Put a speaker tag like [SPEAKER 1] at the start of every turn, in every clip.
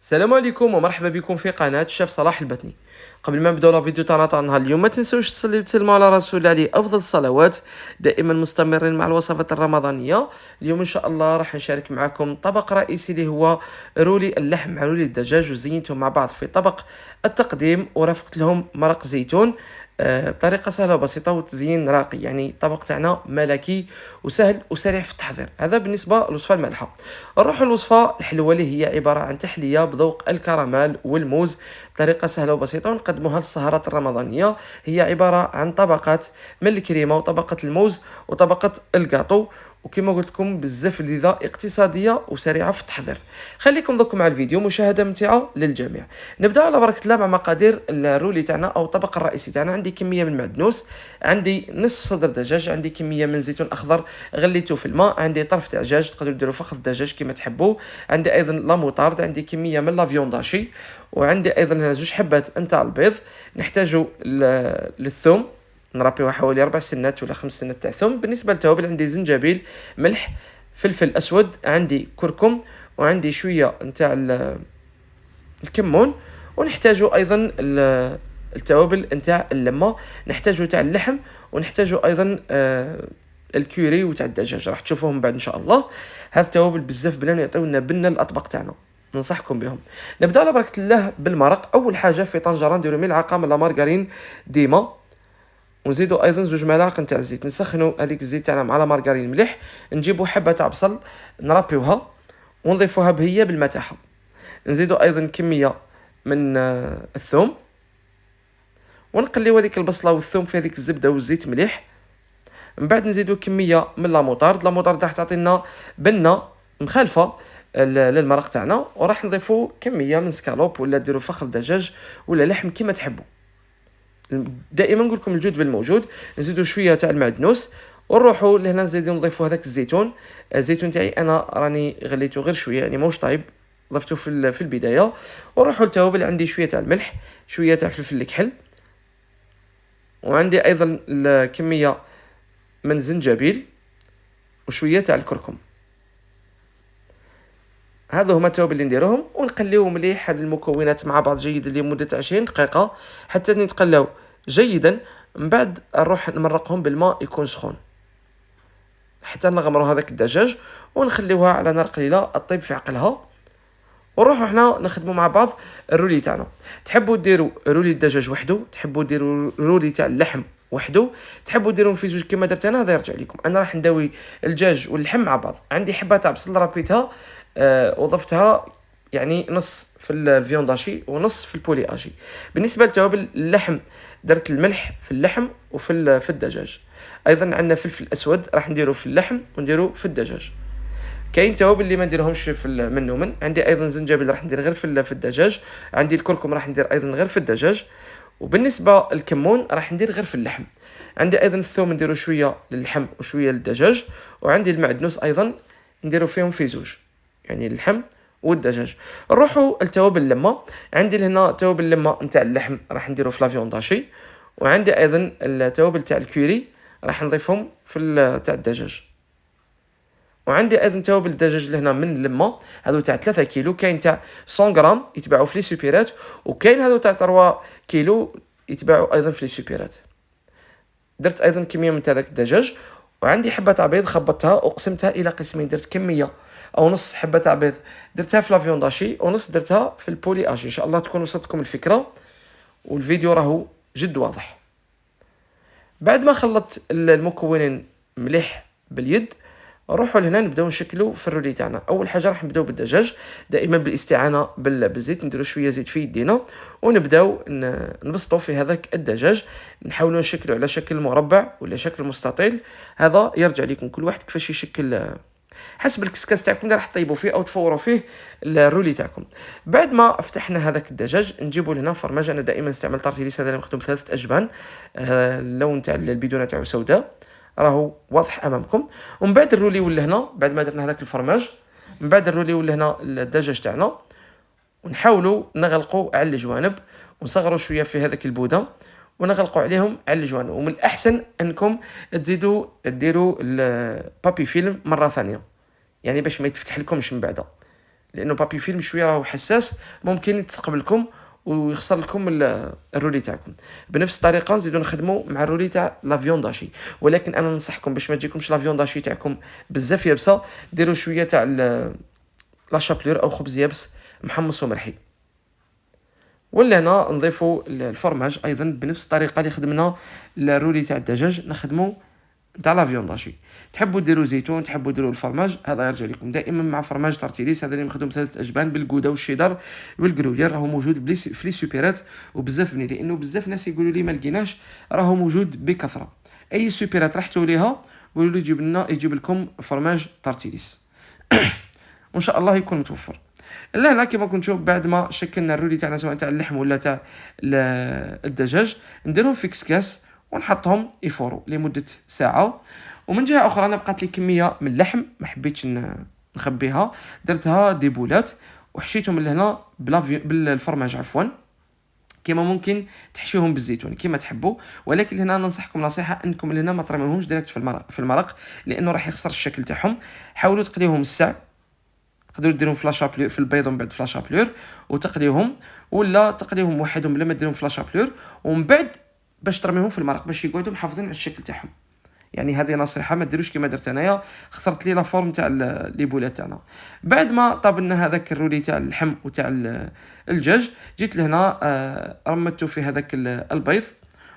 [SPEAKER 1] السلام عليكم ومرحبا بكم في قناة الشيف صلاح البتني. قبل ما نبداو لا فيديو تاعنا نهار اليوم، ما تنسوش تصليو وتسلموا على رسول الله عليه افضل الصلوات. دائما مستمرين مع الوصفات الرمضانيه. اليوم ان شاء الله راح نشارك معكم طبق رئيسي اللي هو رولي اللحم مع رولي الدجاج، وزينتهم مع بعض في طبق التقديم ورافقت لهم مرق زيتون بطريقه سهله وبسيطه وتزيين راقي. يعني طبق تاعنا ملكي وسهل وسريع في التحضير. هذا بالنسبه للوصفه المالحه. نروح للوصفه الحلوه اللي هي عباره عن تحليه بذوق الكراميل والموز بطريقه سهله وبسيطه، ونقدموها للسهرات الرمضانيه. هي عباره عن طبقات من الكريمه وطبقه الموز وطبقه الكاطو، وكما قلت لكم بزاف لذيذه اقتصاديه وسريعه في التحضير. خليكم ضكم مع الفيديو مشاهده ممتعه للجميع. نبدا على بركه الله مع مقادير الرولي تاعنا او الطبق الرئيسي تاعنا. عندي كميه من المعدنوس، عندي نصف صدر دجاج، عندي كميه من زيتون اخضر غليته في الماء، عندي طرف تاع دجاج تقدروا ديروا فخذ دجاج كما تحبوا، عندي ايضا لا موطارد، عندي كميه من لا فيونداشي، وعندي ايضا هنا زوج حبات نتاع البيض. نحتاجوا للثوم، نربيوها حوالي 4 سنات ولا 5 سنات تاع ثوم. بالنسبه للتوابل عندي زنجبيل، ملح، فلفل اسود، عندي كركم، وعندي شويه نتاع الكمون. ونحتاجوا ايضا التوابل نتاع اللمه، نحتاجوا تاع اللحم، ونحتاجوا ايضا الكوري وتاع الدجاج راح تشوفوهم بعد ان شاء الله. هذا التوابل بزاف بلان يعطيونا بنه الاطباق تاعنا، ننصحكم بهم. نبدا على بركه الله بالمرق. اول حاجه في طنجره نديروا ملعقه من لا مارغرين ديما، ونزيدوا ايضا 2 ملاعق نتاع الزيت. نسخنوا هذيك الزيت تاعنا مع لا مارغرين مليح. نجيبوا حبه تاع بصل نربيوها ونضيفوها بهيه بالماء تاعها. نزيدوا ايضا كميه من الثوم، ونقليو هذيك البصله والثوم في هذيك الزبده والزيت مليح. من بعد نزيدوا كميه من لا موطارد راح تعطينا بنه مخالفه للمرق تاعنا. وراح نضيفوا كميه من سكالوب ولا ديروا فخذ دجاج ولا لحم كما تحبوا. دائما نقول لكم الجود بالموجود. نزيدوا شويه تاع المعدنوس ونروحوا لهنا نزيدوا نضيفوا هذاك الزيتون. الزيتون تاعي انا راني غليته غير شويه، يعني موش طايب، ضفته في البدايه. ونروحوا للتوابل، عندي شويه تاع الملح، شويه تاع فلفل الكحل، وعندي ايضا كميه من الزنجبيل وشويه تاع الكركم. هذا هما التوابل اللي نديروهم، ونقليوهم مليح هاد المكونات مع بعض جيدا لمده 20 دقيقه حتى يتقلاو جيدا. من بعد نروح نمرقهم بالماء يكون سخون حتى نغمروا هذاك الدجاج ونخليوها على نار قليله تطيب في عقلها. ونروحوا حنا نخدموا مع بعض الرولي تاعنا. تحبوا ديروا رولي الدجاج وحده، تحبوا ديروا رولي تاع اللحم وحده، تحبوا ديروهم في زوج كما درت انا، هذا يرجع لكم. انا راح نداوي الدجاج واللحم مع بعض. عندي حبه تاع بصل ربيتها وضفتها يعني نص في الفيونداشي ونص في البولي اجي. بالنسبه للتوابل اللحم درت الملح في اللحم وفي في الدجاج. ايضا عندنا فلفل اسود راح نديرو في اللحم ونديرو في الدجاج. كاين توابل اللي ما نديرهمش في منه. عندي ايضا زنجبيل راح ندير غير في الدجاج. عندي الكركم راح ندير ايضا غير في الدجاج. وبالنسبه للكمون راح ندير غير في اللحم. عندي ايضا الثوم نديرو شويه للحم وشويه للدجاج. وعندي المعدنوس ايضا نديرو فيهم في زوج، يعني اللحم والدجاج. نروحوا التوابل اللمه. عندي هنا توابل اللمه نتاع اللحم راح نديرو في لافيونداشي، وعندي ايضا التوابل تاع الكوري راح نضيفهم في تاع الدجاج. وعندي ايضا توابل الدجاج لهنا من اللمه، هذو تاع 3 كيلو. كاين تاع 100 غرام يتباعوا في لي سوبيرات، وكاين هذو تاع 3 كيلو يتباعوا ايضا في لي سوبيرات. درت ايضا كميه من تاع ذاك الدجاج. وعندي حبه تاع بيض خبطتها وقسمتها الى قسمين. درت كميه او نص حبه تاع بيض درتها في لافيونداشي ونص درتها في البولي اجي. ان شاء الله تكون وصلتكم الفكره والفيديو راهو جد واضح. بعد ما خلطت المكونين مليح باليد، نروحوا لهنا نبداو نشكلوا في الرولي تاعنا. اول حاجه راح نبداو بالدجاج، دائما بالاستعانه بالزيت. نديروا شويه زيت في يدينا ونبداو نبسطوا في هذاك الدجاج. نحاولوا نشكلوا على شكل مربع ولا شكل مستطيل، هذا يرجع لكم كل واحد كيفاش يشكل حسب الكسكاس تاعكم اللي راح تطيبوا فيه او تفوروا فيه الرولي تاعكم. بعد ما فتحنا هذاك الدجاج نجيبوا لهنا فرماج. انا دائما نستعمل طرطيليس، هذا اللي مخدوم 3 اجبان. اللون تاع البيدونه تاعو سوداء راهو واضح امامكم. ومن بعد الرولي ولا هنا، بعد ما درنا هذاك الفرماج، من بعد الرولي ولا هنا الدجاج تاعنا. ونحاولوا نغلقوا على الجوانب ونصغروا شويه في هذاك البوده ونغلقوا عليهم على الجوانب. ومن الاحسن انكم تزيدوا ديروا البابي فيلم مره ثانيه، يعني باش ما يتفتح لكمش من بعد، لانه بابي فيلم شويه راهو حساس، ممكن يتثقب لكم ويخسر لكم الرولي تاعكم. بنفس الطريقه نزيدو نخدموا مع الرولي تاع لا فيونداشي، ولكن انا ننصحكم باش ما تجيكمش لا فيونداشي تاعكم بزاف يابسه، ديروا شويه تاع لا شابلور او خبز يابس محمص ومرحي. ولا هنا نضيفوا الفرماج ايضا بنفس الطريقه اللي خدمنا الرولي تاع الدجاج، نخدموا نتاع لا فيونداشي. تحبوا ديروا زيتون، تحبوا ديروا الفرماج، هذا يرجع لكم دائما مع فرماج تارتيليس، هذا اللي مخدوم 3 اجبان بالجوده والشيدر والكروير، راهو موجود في لي سوبيرات وبزاف بني، لانه بزاف ناس يقولوا لي ما لقيناش، راهو موجود بكثره. اي سوبيرات رحتوا ليها قولوا لي يجيب لكم فرماج تارتيليس وان شاء الله يكون متوفر. لا كما كنت نشوف بعد ما شكلنا الرولي تاعنا سواء تاع اللحم ولا تاع الدجاج، نديرهم في كسكاس ونحطهم يفوروا لمده ساعه. ومن جهه اخرى انا بقات لي كميه من اللحم ما حبيتش نخبيها، درتها دي بولات وحشيتهم لهنا بالفرماج عفوا، كما ممكن تحشيهم بالزيتون كما تحبوا، ولكن هنا ننصحكم نصيحه انكم لهنا ما ترميوهمش ديريكت في المرق لانه راح يخسر الشكل تاعهم. حاولوا تقليوهم الساع، تقدروا ديرهم في لاشابلور في البيض ومن بعد في لاشابلور وتقليهم، ولا تقليهم وحدهم بلا ما ديرهم في لاشابلور ومن بعد باش ترميهم في المرق باش يقعدوا محافظين على الشكل تاعهم. يعني هذه نصيحه، ما ديروش كما درت انايا، خسرت لي لا فورم تاع لي بولات تاعنا. بعد ما طابلنا هذاك الرولي تاع اللحم وتاع الدجاج، جيت لهنا رمدته في هذاك البيض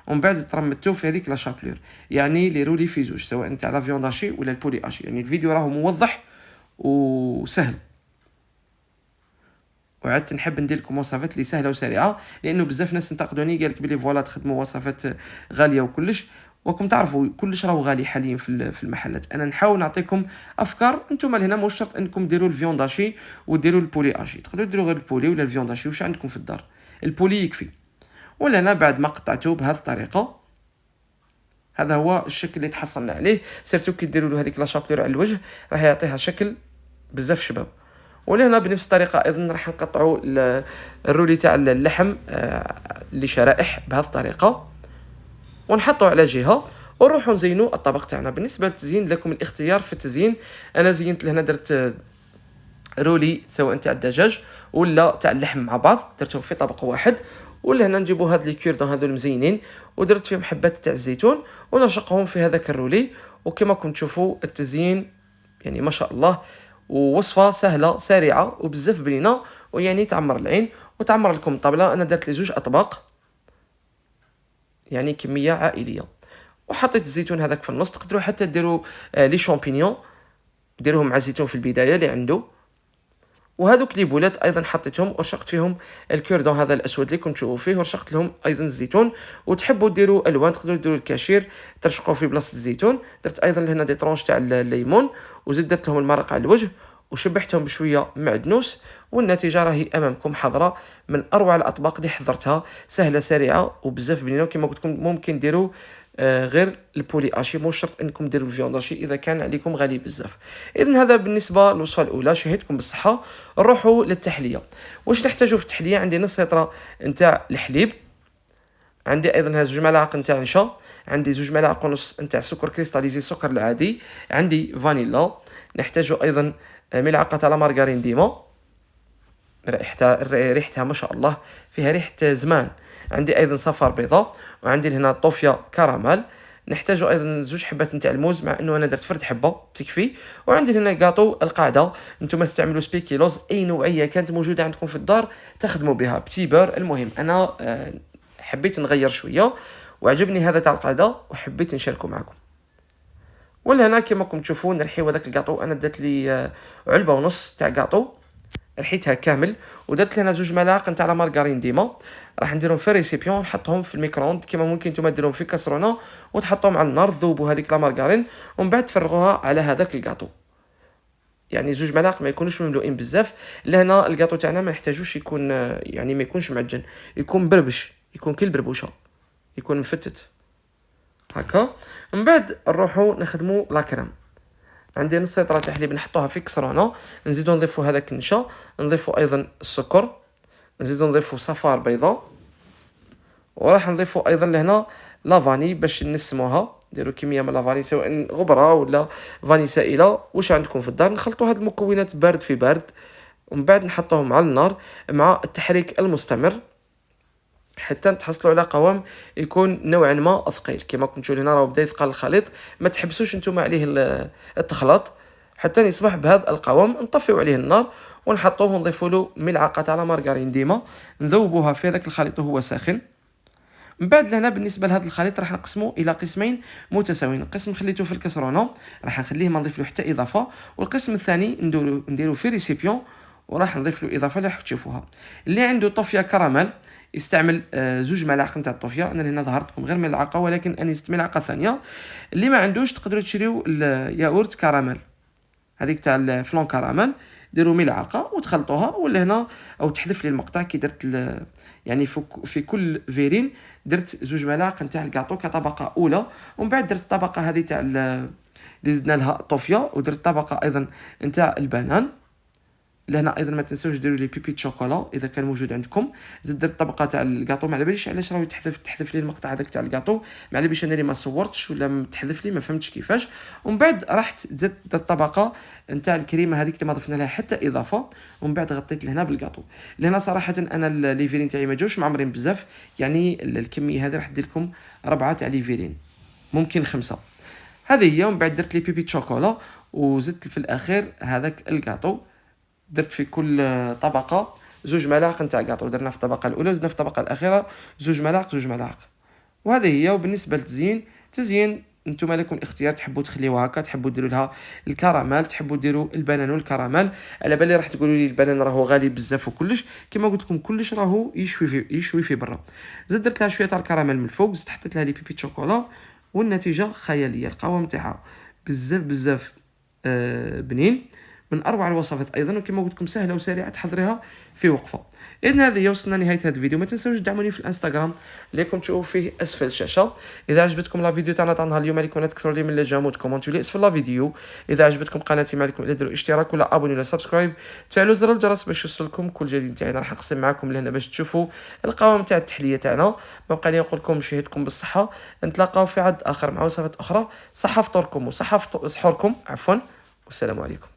[SPEAKER 1] ومن بعد ترمدته في هذيك لا شابلور، يعني لي رولي في زوج سواء تاع لا فيونداشي ولا البولي اشي. يعني الفيديو راهو موضح وسهل، وعدت نحب ندير لكم وصفات اللي سهله وسريعه، لانه بزاف ناس انتقدوني قال لك بلي فوالا تخدموا وصفات غاليه وكلش، وكم تعرفوا كلش راهو غالي حاليا في المحلات. انا نحاول نعطيكم افكار، انتم لهنا مش شرط انكم ديروا الفيونداشي وديروا البولي اشي، تقدروا ديروا غير البولي ولا الفيونداشي واش عندكم في الدار، البولي يكفي. ولا انا بعد ما قطعته بهذه الطريقه، هذا هو الشكل اللي تحصلنا عليه، سيرتو كي ديروا له هذيك لا شابلور على الوجه راح يعطيها شكل بزاف شباب. ولهنا بنفس الطريقه ايضا راح نقطعوا الرولي تاع اللحم لشرائح بهذه الطريقه ونحطه على جهه ونروحوا نزينوا الطبق تاعنا. بالنسبه للتزيين لكم الاختيار في التزيين، انا زينت لهنا درت رولي سواء تاع الدجاج ولا تاع اللحم مع بعض، درتهم في طبق واحد. ولا هنا نجيبوا هاد لي كيردون هذو المزينين ودرت فيهم حبات تاع الزيتون ونرشقهم في هذاك الرولي. وكما كنتم تشوفوا التزيين يعني ما شاء الله، ووصفه سهله سريعه وبزاف بنينه، ويعني تعمر العين وتعمر لكم الطابله. انا درت لي 2 اطباق يعني كميه عائليه، وحطيت الزيتون هذاك في النص. تقدروا حتى ديروا لي شامبينيون ديروهم مع الزيتون في البدايه اللي عنده. وهذوك لي بولات ايضا حطيتهم ورشقت فيهم الكوردون هذا الاسود اللي كنت تشوفوا فيه، ورشقت لهم ايضا الزيتون. وتحبوا ديروا الوان تقدروا ديروا الكاشير ترشقوا في بلاصه الزيتون. درت ايضا هنا دي طرونش تاع الليمون وزدت درت لهم المرق على الوجه وشبحتهم بشويه معدنوس، والنتيجه راهي امامكم حاضره. من اروع الاطباق اللي حضرتها، سهله سريعه وبزاف بنينه. كما قلت لكم ممكن ديروا غير البولي اشي، مو شرط انكم ديروا الفيونداشي اذا كان عليكم غالي بزاف. اذا هذا بالنسبه للوصفه الاولى، شهيتكم بالصحه. نروحوا للتحليه. واش نحتاجوا في التحليه؟ عندي نص لتر نتاع الحليب، عندي ايضا هاد 2 ملاعق نتاع نشا، عندي 2 ملاعق ونص نتاع سكر كريستاليزي السكر العادي، عندي فانيلا، نحتاجوا ايضا ملعقه تاع لا مارغرين ديما ريحتها ما شاء الله فيها ريحه زمان، عندي ايضا صفار بيضاء، وعندي هنا طوفيا كراميل، نحتاج ايضا 2 حبات نتاع الموز مع انه انا درت فرد حبه تكفي، وعندي هنا كاطو القاعده. نتوما استعملوا سبيكيلوز اي نوعيه كانت موجوده عندكم في الدار تخدموا بها، بتي بور. المهم انا حبيت نغير شويه وعجبني هذا تاع القاعده وحبيت نشاركه معكم. ولا هنا كما راكم تشوفون نرحيو هذاك الكاطو، انا درت لي علبه ونص تاع كاطو رحيتها كامل، ودرت لنا 2 ملاعق نتاع لا مارغرين ديما راح نديرهم في ريسيبيون نحطهم في الميكرووند. كما ممكن نتوما ديرهم في كاسرونه وتحطوهم على النار تذوبوا هذيك لا مارغرين ومن بعد تفرغوها على هذاك الكاطو. يعني 2 ملاعق ما يكونوش مملوئين بزاف، لهنا الكاطو تاعنا ما نحتاجوش يكون يعني ما يكونش معجن، يكون بربش، يكون كل بربوشه، يكون مفتت هكا. من بعد نروحوا نخدموا لا كريم. عندي نص لتر تاع حليب نحطوها في كسرونه، نزيدو نضيفوا هذاك النشا، نضيفوا ايضا السكر، نزيدو نضيفوا صفار بيضاء، وراح نضيفوا ايضا لهنا لافاني باش نسموها. ديروا كميه من لافاني سواء غبره ولا فاني سائله واش عندكم في الدار. نخلطوا هاد المكونات بارد في بارد ومن بعد نحطوهم على النار مع التحريك المستمر حتى نتحصلوا على قوام يكون نوعا ما ثقيل. كما كنتم تشوفوا هنا راه بدا يثقل الخليط، ما تحبسوش نتوما عليه التخلاط حتى يصبح بهذا القوام. نطفيو عليه النار ونحطوه ونضيفوا له ملعقه تاع مارغرين ديما، نذوبوها في هذاك الخليط وهو ساخن. من بعد لهنا بالنسبه لهذا الخليط راح نقسمه الى قسمين متساويين. قسم خليته في الكسرونه راح نخليه ما نضيف له حتى اضافه، والقسم الثاني نديرو في ريسيبيون وراح نضيف له اضافه اللي راح تشوفوها. اللي عنده طوفيه كراميل يستعمل 2 ملاعق نتاع الطوفيه. انا هنا ظهرت لكم غير ملعقه ولكن انا زدت ملعقه ثانيه. اللي ما عندوش تقدروا تشريو الياغورت كراميل، هذيك تاع الفلون كراميل، ديروا ملعقه وتخلطوها. ولا هنا او تحذف لي المقطع كي درت يعني في كل فيرين درت 2 ملاعق نتاع الكاطو كطبقه اولى، ومن بعد درت الطبقه هذه تاع اللي زدنا لها الطوفيه، ودرت طبقه ايضا نتاع البنان. لهنا ايضا ما تنساوش ديروا لي بيبي شوكولا اذا كان موجود عندكم. زدت درت طبقه تاع الكاطو، ما على باليش علاش راه تحذف لي المقطع هذاك تاع الكاطو، ما على باليش انا اللي ما صورتش ولا تحذف لي ما فهمتش كيفاش. ومن بعد رحت زدت درت طبقه نتاع الكريمه هذيك اللي ما ضفنا لها حتى اضافه، ومن بعد غطيت لهنا بالكاطو. لهنا صراحه انا ليفيرين تاعي ما جاوش معمرين بزاف، يعني الكميه هذه راح دير لكم 4 تاع ليفيرين ممكن 5. هذه هي. ومن بعد درت لي بيبي شوكولا وزدت في الاخير هذاك الكاطو. درت في كل طبقه 2 ملاعق نتاع كاطو، درنا في الطبقه الاولى وزدنا في الطبقه الاخيره 2 ملاعق 2 ملاعق. وهذه هي. وبالنسبه للتزيين نتوما لكم اختيار، تحبوا تخليوها هكا، تحبوا ديروا لها الكراميل، تحبوا ديروا البنان والكراميل. على بالي راح تقولوا لي البنان راهو غالي بزاف وكلش، كما قلت لكم كلش راهو يشوي في برا. زدت درت لها شويه تاع الكراميل من الفوق، زدت حطيت لها لي بيبي شوكولا، والنتيجه خياليه. القوام تاعها بزاف بنين، من اروع الوصفات ايضا، وكما قلت لكم سهله وسريعه تحضريها في وقفه. اذا هذه هي وصلنا لنهايه هذا الفيديو. ما تنساوش تدعموني في الانستغرام اللي راكم تشوفوا فيه اسفل الشاشه. اذا عجبتكم لا فيديو تاعنا تاع نهار اليوم عليكم لا تكثروا لي من الجام وتكومونتيو لي اسفل لا فيديو. اذا عجبتكم قناتي ما عليكم الا ديروا اشتراك ولا ابوني ولا سبسكرايب، تفعلوا زر الجرس باش يوصلكم كل جديد تاعنا. راح نقسم معكم لهنا باش تشوفوا القوام تاع التحليه تاعنا. ما بقى لي نقول لكم شهيتكم بالصحه، نتلاقاو في عد اخر مع وصفات اخرى. صحه فطوركم وصحه سحوركم عفوا، والسلام عليكم.